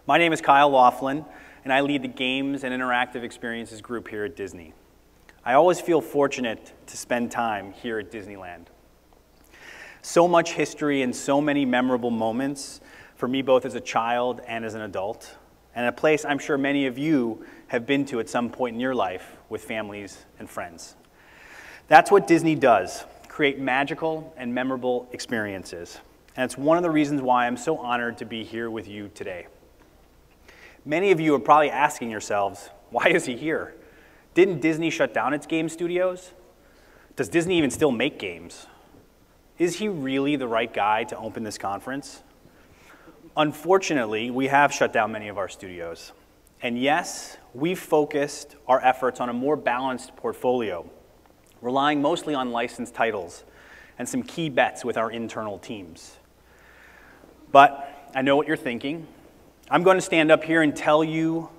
My name is Kyle Laughlin, and I lead the Games and Interactive Experiences group here at Disney. I always feel fortunate to spend time here at Disneyland. So much history and so many memorable moments for me both as a child and as an adult, and a place I'm sure many of you have been to at some point in your life with families and friends. That's what Disney does, create magical and memorable experiences. And it's one of the reasons why I'm so honored to be here with you today. Many of you are probably asking yourselves, why is he here? Didn't Disney shut down its game studios? Does Disney even still make games? Is he really the right guy to open this conference? Unfortunately, we have shut down many of our studios. And yes, we've focused our efforts on a more balanced portfolio, relying mostly on licensed titles and some key bets with our internal teams. But I know what you're thinking. I'm going to stand up here and tell you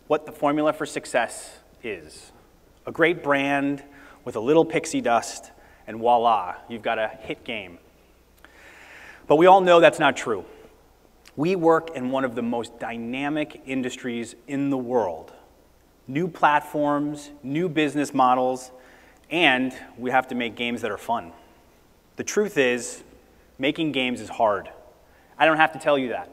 what the formula for success is. A great brand with a little pixie dust, and voila, you've got a hit game. But we all know that's not true. We work in one of the most dynamic industries in the world. New platforms, new business models, and we have to make games that are fun. The truth is, making games is hard. I don't have to tell you that.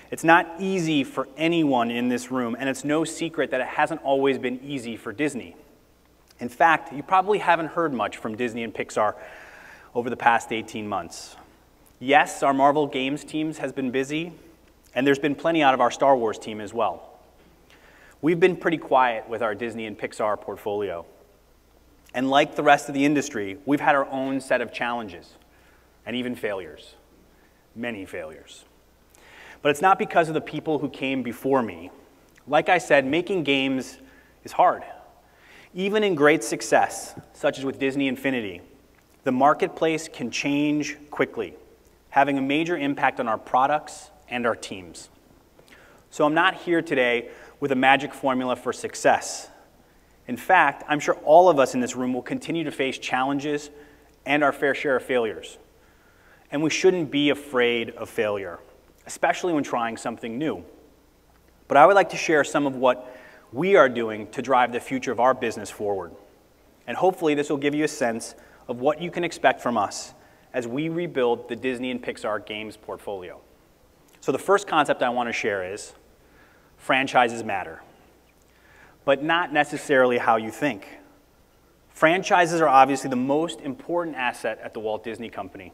It's not easy for anyone in this room, and it's no secret that it hasn't always been easy for Disney. In fact, you probably haven't heard much from Disney and Pixar over the past 18 months. Yes, our Marvel Games teams has been busy, and there's been plenty out of our Star Wars team as well. We've been pretty quiet with our Disney and Pixar portfolio. And like the rest of the industry, we've had our own set of challenges, and even failures, many failures. But it's not because of the people who came before me. Like I said, making games is hard. Even in great success, such as with Disney Infinity, the marketplace can change quickly, having a major impact on our products and our teams. So I'm not here today with a magic formula for success. In fact, I'm sure all of us in this room will continue to face challenges and our fair share of failures. And we shouldn't be afraid of failure, especially when trying something new. But I would like to share some of what we are doing to drive the future of our business forward. And hopefully this will give you a sense of what you can expect from us as we rebuild the Disney and Pixar games portfolio. So the first concept I want to share is franchises matter, but not necessarily how you think. Franchises are obviously the most important asset at the Walt Disney Company.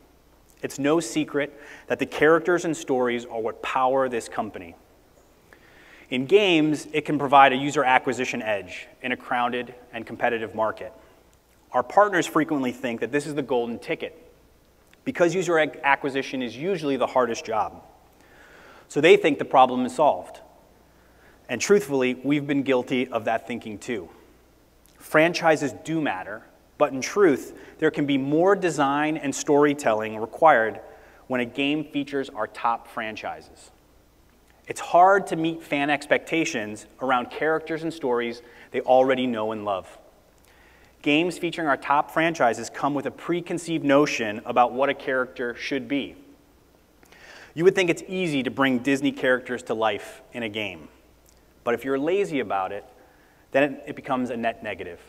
It's no secret that the characters and stories are what power this company. In games, it can provide a user acquisition edge in a crowded and competitive market. Our partners frequently think that this is the golden ticket, because user acquisition is usually the hardest job. So they think the problem is solved. And truthfully, we've been guilty of that thinking too. Franchises do matter, but in truth, there can be more design and storytelling required when a game features our top franchises. It's hard to meet fan expectations around characters and stories they already know and love. Games featuring our top franchises come with a preconceived notion about what a character should be. You would think it's easy to bring Disney characters to life in a game. But if you're lazy about it, then it becomes a net negative.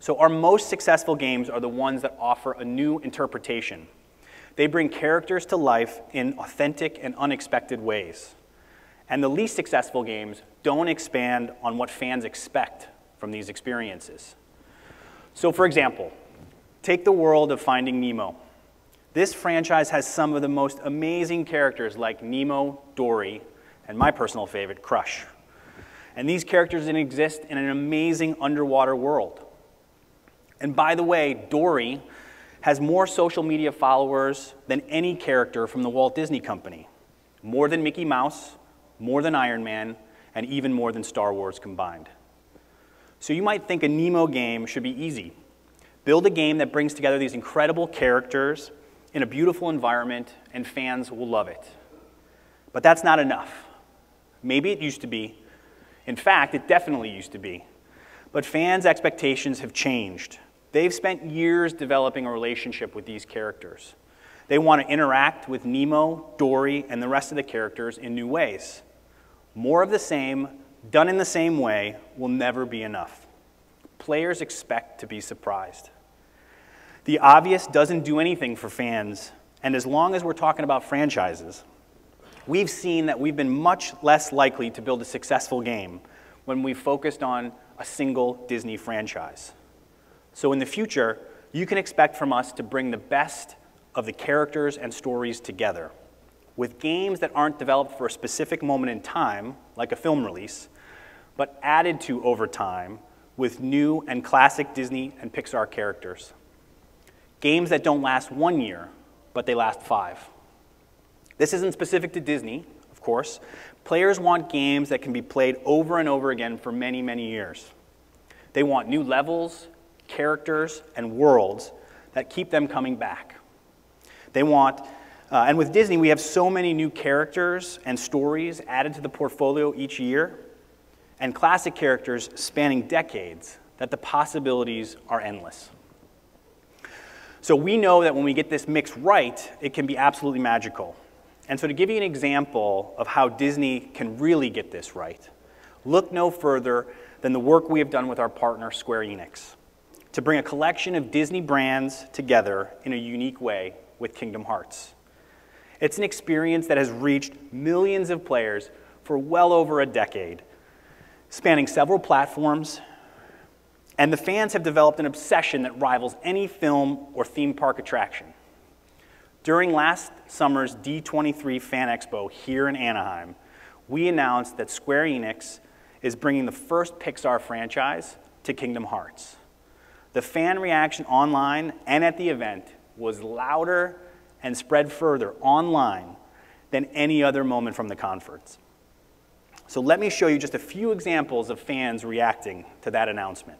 So our most successful games are the ones that offer a new interpretation. They bring characters to life in authentic and unexpected ways. And the least successful games don't expand on what fans expect from these experiences. So for example, take the world of Finding Nemo. This franchise has some of the most amazing characters like Nemo, Dory, and my personal favorite, Crush. And these characters exist in an amazing underwater world. And by the way, Dory has more social media followers than any character from the Walt Disney Company. More than Mickey Mouse, more than Iron Man, and even more than Star Wars combined. So you might think a Nemo game should be easy. Build a game that brings together these incredible characters in a beautiful environment, and fans will love it. But that's not enough. Maybe it used to be. In fact, it definitely used to be. But fans' expectations have changed. They've spent years developing a relationship with these characters. They want to interact with Nemo, Dory, and the rest of the characters in new ways. More of the same, done in the same way, will never be enough. Players expect to be surprised. The obvious doesn't do anything for fans, and as long as we're talking about franchises, we've seen that we've been much less likely to build a successful game when we've focused on a single Disney franchise. So in the future, you can expect from us to bring the best of the characters and stories together, with games that aren't developed for a specific moment in time, like a film release, but added to over time with new and classic Disney and Pixar characters. Games that don't last 1 year, but they last 5. This isn't specific to Disney, of course. Players want games that can be played over and over again for many, many years. They want new levels, characters, and worlds that keep them coming back. They want, and with Disney, we have so many new characters and stories added to the portfolio each year, and classic characters spanning decades, that the possibilities are endless. So we know that when we get this mix right, it can be absolutely magical. And so to give you an example of how Disney can really get this right, look no further than the work we have done with our partner, Square Enix, to bring a collection of Disney brands together in a unique way with Kingdom Hearts. It's an experience that has reached millions of players for well over a decade, spanning several platforms, and the fans have developed an obsession that rivals any film or theme park attraction. During last summer's D23 Fan Expo here in Anaheim, we announced that Square Enix is bringing the first Pixar franchise to Kingdom Hearts. The fan reaction online and at the event was louder and spread further online than any other moment from the conference. So let me show you just a few examples of fans reacting to that announcement.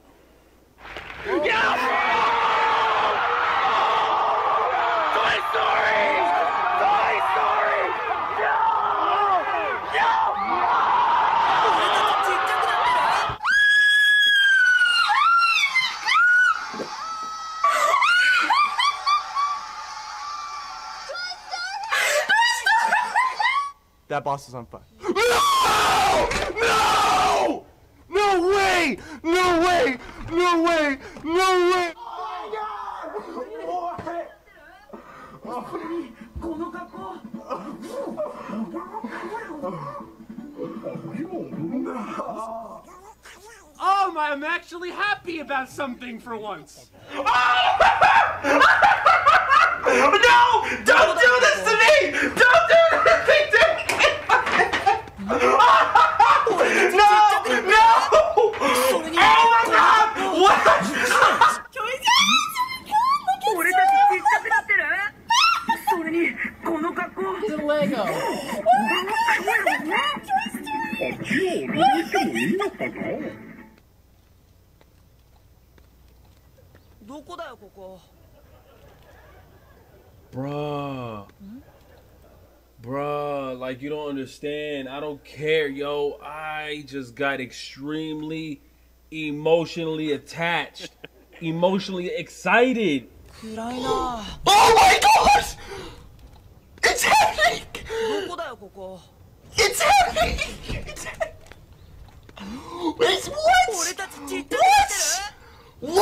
That boss is on fire. No! No! No way! No way! No way! No way! I'm actually happy about something for once. No! Don't do this to me! Don't do this to me! No! No! Oh my God! What? It's a Lego. どこだよここ Bruh, like you don't understand. I don't care, yo. I just got extremely emotionally attached, emotionally excited. 暗いな Oh my gosh! It's happening! どこだよここ It's happening! It's happening! It's what? 俺たちちっちゃくなってる What?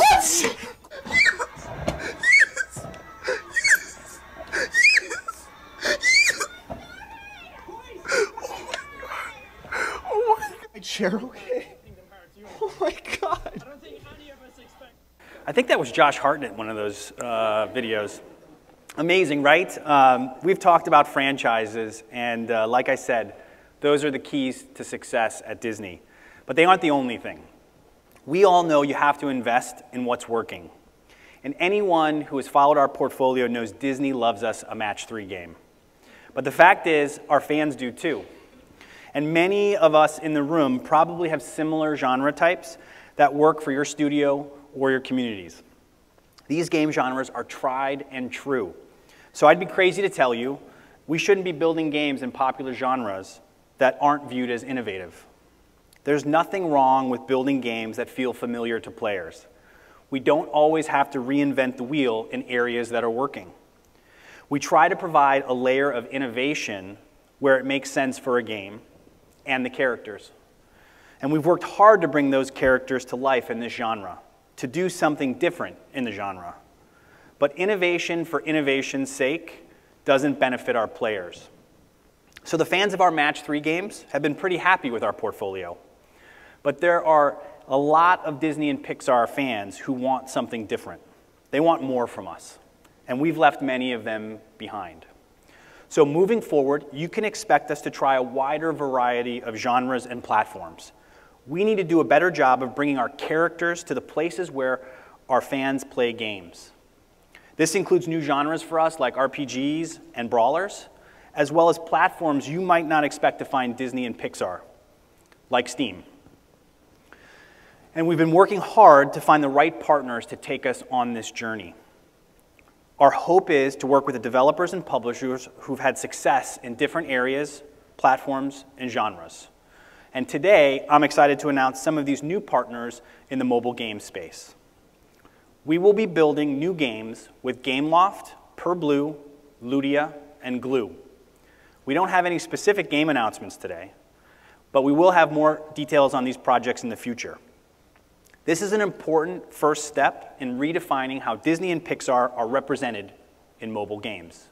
What? Chair, okay? Oh my God! I think that was Josh Hartnett, one of those videos. Amazing, right? We've talked about franchises, and like I said, those are the keys to success at Disney. But they aren't the only thing. We all know you have to invest in what's working. And anyone who has followed our portfolio knows Disney loves us a match 3 game. But the fact is, our fans do too. And many of us in the room probably have similar genre types that work for your studio or your communities. These game genres are tried and true. So I'd be crazy to tell you we shouldn't be building games in popular genres that aren't viewed as innovative. There's nothing wrong with building games that feel familiar to players. We don't always have to reinvent the wheel in areas that are working. We try to provide a layer of innovation where it makes sense for a game, and the characters. And we've worked hard to bring those characters to life in this genre, to do something different in the genre. But innovation for innovation's sake doesn't benefit our players. So the fans of our Match 3 games have been pretty happy with our portfolio. But there are a lot of Disney and Pixar fans who want something different. They want more from us. And we've left many of them behind. So moving forward, you can expect us to try a wider variety of genres and platforms. We need to do a better job of bringing our characters to the places where our fans play games. This includes new genres for us like RPGs and brawlers, as well as platforms you might not expect to find Disney and Pixar, like Steam. And we've been working hard to find the right partners to take us on this journey. Our hope is to work with the developers and publishers who've had success in different areas, platforms, and genres. And today, I'm excited to announce some of these new partners in the mobile game space. We will be building new games with Gameloft, PurBlue, Ludia, and Glue. We don't have any specific game announcements today, but we will have more details on these projects in the future. This is an important first step in redefining how Disney and Pixar are represented in mobile games.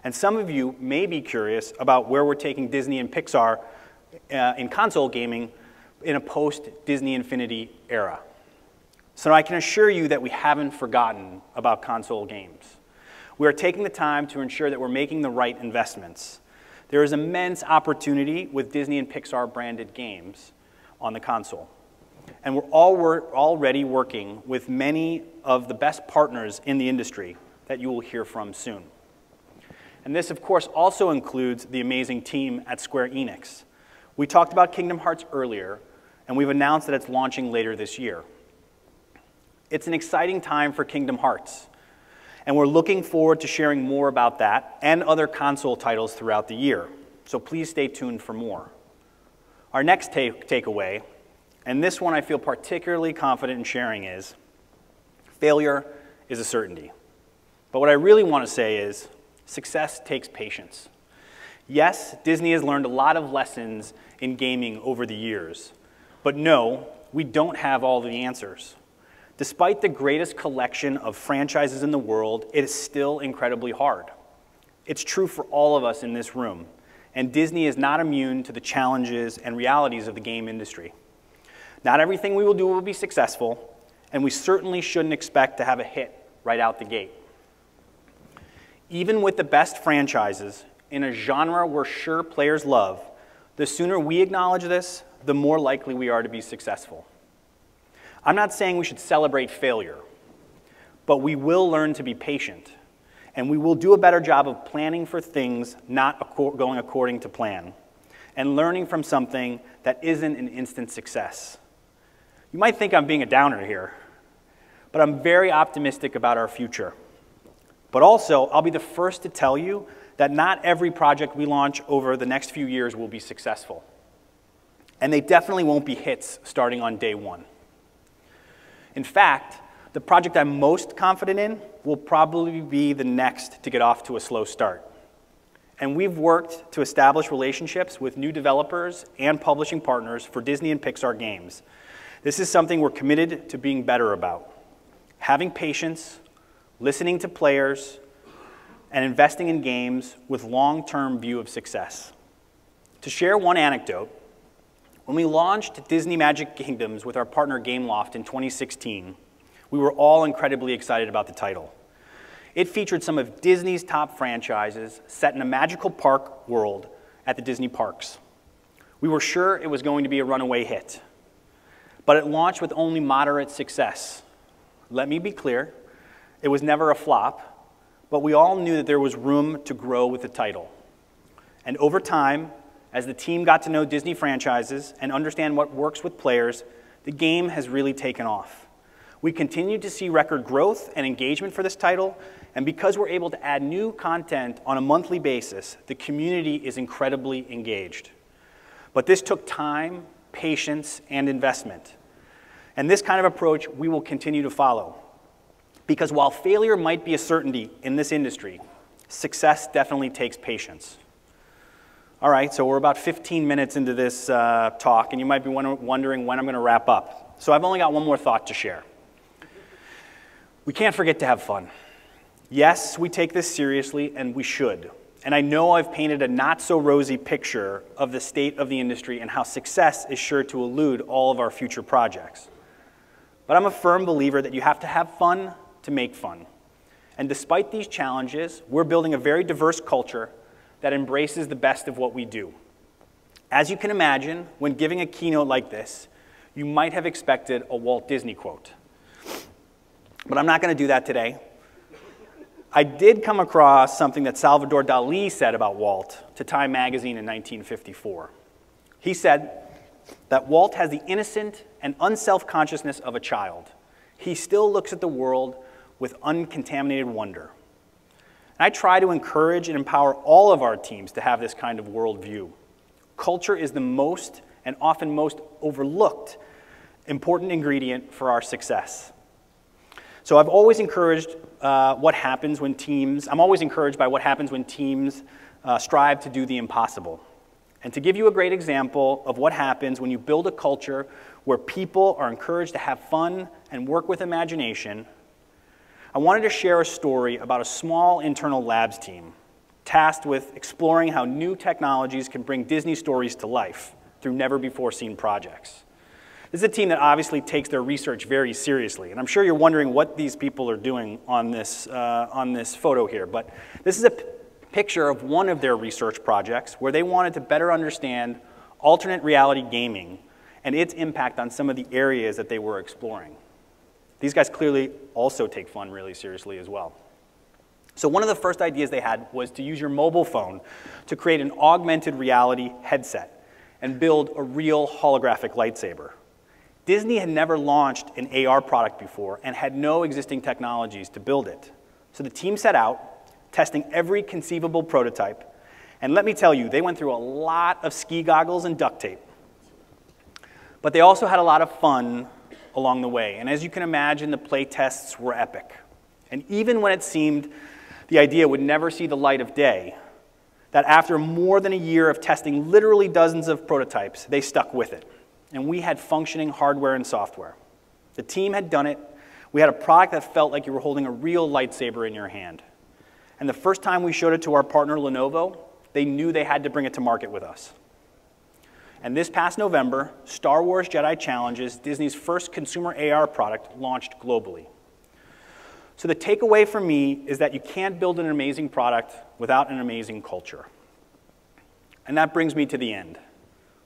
And some of you may be curious about where we're taking Disney and Pixar in console gaming in a post-Disney Infinity era. So I can assure you that we haven't forgotten about console games. We are taking the time to ensure that we're making the right investments. There is immense opportunity with Disney and Pixar branded games on the console. And we're already working with many of the best partners in the industry that you will hear from soon. And this, of course, also includes the amazing team at Square Enix. We talked about Kingdom Hearts earlier, and we've announced that it's launching later this year. It's an exciting time for Kingdom Hearts, and we're looking forward to sharing more about that and other console titles throughout the year. So please stay tuned for more. Our next takeaway, and this one I feel particularly confident in sharing, is failure is a certainty. But what I really want to say is success takes patience. Yes, Disney has learned a lot of lessons in gaming over the years, but no, we don't have all the answers. Despite the greatest collection of franchises in the world, it is still incredibly hard. It's true for all of us in this room, and Disney is not immune to the challenges and realities of the game industry. Not everything we will do will be successful, and we certainly shouldn't expect to have a hit right out the gate. Even with the best franchises in a genre we're sure players love, the sooner we acknowledge this, the more likely we are to be successful. I'm not saying we should celebrate failure, but we will learn to be patient, and we will do a better job of planning for things not going according to plan, and learning from something that isn't an instant success. You might think I'm being a downer here, but I'm very optimistic about our future. But also, I'll be the first to tell you that not every project we launch over the next few years will be successful. And they definitely won't be hits starting on day one. In fact, the project I'm most confident in will probably be the next to get off to a slow start. And we've worked to establish relationships with new developers and publishing partners for Disney and Pixar games. This is something we're committed to being better about. Having patience, listening to players, and investing in games with long-term view of success. To share one anecdote, when we launched Disney Magic Kingdoms with our partner Gameloft in 2016, we were all incredibly excited about the title. It featured some of Disney's top franchises set in a magical park world at the Disney parks. We were sure it was going to be a runaway hit, but it launched with only moderate success. Let me be clear, it was never a flop, but we all knew that there was room to grow with the title. And over time, as the team got to know Disney franchises and understand what works with players, the game has really taken off. We continue to see record growth and engagement for this title, and because we're able to add new content on a monthly basis, the community is incredibly engaged. But this took time, patience, and investment. And this kind of approach we will continue to follow. Because while failure might be a certainty in this industry, success definitely takes patience. All right, so we're about 15 minutes into this talk, and you might be wondering when I'm going to wrap up. So I've only got one more thought to share. We can't forget to have fun. Yes, we take this seriously, and we should. And I know I've painted a not-so-rosy picture of the state of the industry and how success is sure to elude all of our future projects. But I'm a firm believer that you have to have fun to make fun. And despite these challenges, we're building a very diverse culture that embraces the best of what we do. As you can imagine, when giving a keynote like this, you might have expected a Walt Disney quote. But I'm not going to do that today. I did come across something that Salvador Dali said about Walt to Time magazine in 1954. He said that Walt has the innocent and unself-consciousness of a child. He still looks at the world with uncontaminated wonder. And I try to encourage and empower all of our teams to have this kind of worldview. Culture is the most and often most overlooked important ingredient for our success. So I've always encouraged what happens when teams, I'm always encouraged by what happens when teams strive to do the impossible. And to give you a great example of what happens when you build a culture where people are encouraged to have fun and work with imagination, I wanted to share a story about a small internal labs team tasked with exploring how new technologies can bring Disney stories to life through never-before-seen projects. This is a team that obviously takes their research very seriously, and I'm sure you're wondering what these people are doing on this photo here, but this is a picture of one of their research projects where they wanted to better understand alternate reality gaming and its impact on some of the areas that they were exploring. These guys clearly also take fun really seriously as well. So one of the first ideas they had was to use your mobile phone to create an augmented reality headset and build a real holographic lightsaber. Disney had never launched an AR product before and had no existing technologies to build it. So the team set out, testing every conceivable prototype, and let me tell you, they went through a lot of ski goggles and duct tape. But they also had a lot of fun along the way, and as you can imagine, the play tests were epic. And even when it seemed the idea would never see the light of day, that after more than a year of testing literally dozens of prototypes, they stuck with it. And we had functioning hardware and software. The team had done it. We had a product that felt like you were holding a real lightsaber in your hand. And the first time we showed it to our partner Lenovo, they knew they had to bring it to market with us. And this past November, Star Wars Jedi Challenges, Disney's first consumer AR product, launched globally. So the takeaway for me is that you can't build an amazing product without an amazing culture. And that brings me to the end.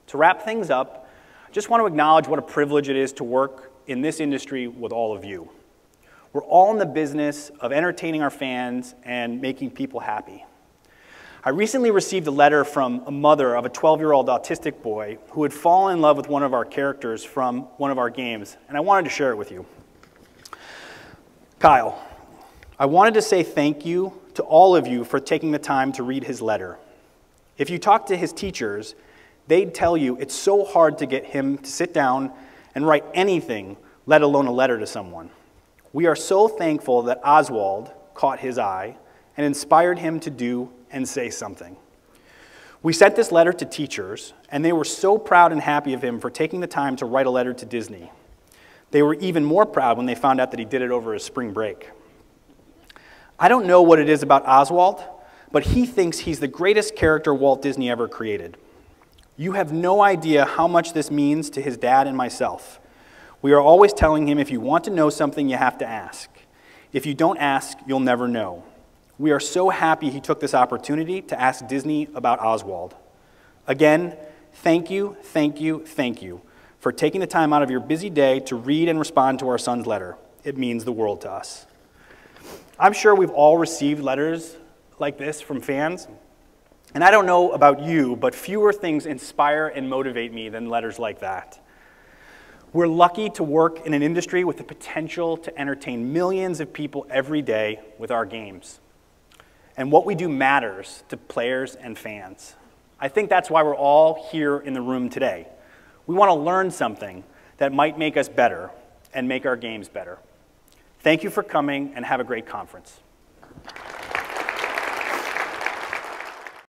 To wrap things up, I just want to acknowledge what a privilege it is to work in this industry with all of you. We're all in the business of entertaining our fans and making people happy. I recently received a letter from a mother of a 12-year-old autistic boy who had fallen in love with one of our characters from one of our games, and I wanted to share it with you. Kyle, I wanted to say thank you to all of you for taking the time to read his letter. If you talk to his teachers, they'd tell you it's so hard to get him to sit down and write anything, let alone a letter to someone. We are so thankful that Oswald caught his eye and inspired him to do and say something. We sent this letter to teachers, and they were so proud and happy of him for taking the time to write a letter to Disney. They were even more proud when they found out that he did it over his spring break. I don't know what it is about Oswald, but he thinks he's the greatest character Walt Disney ever created. You have no idea how much this means to his dad and myself. We are always telling him, if you want to know something, you have to ask. If you don't ask, you'll never know. We are so happy he took this opportunity to ask Disney about Oswald. Again, thank you, thank you, thank you for taking the time out of your busy day to read and respond to our son's letter. It means the world to us. I'm sure we've all received letters like this from fans. And I don't know about you, but fewer things inspire and motivate me than letters like that. We're lucky to work in an industry with the potential to entertain millions of people every day with our games. And what we do matters to players and fans. I think that's why we're all here in the room today. We want to learn something that might make us better and make our games better. Thank you for coming, and have a great conference.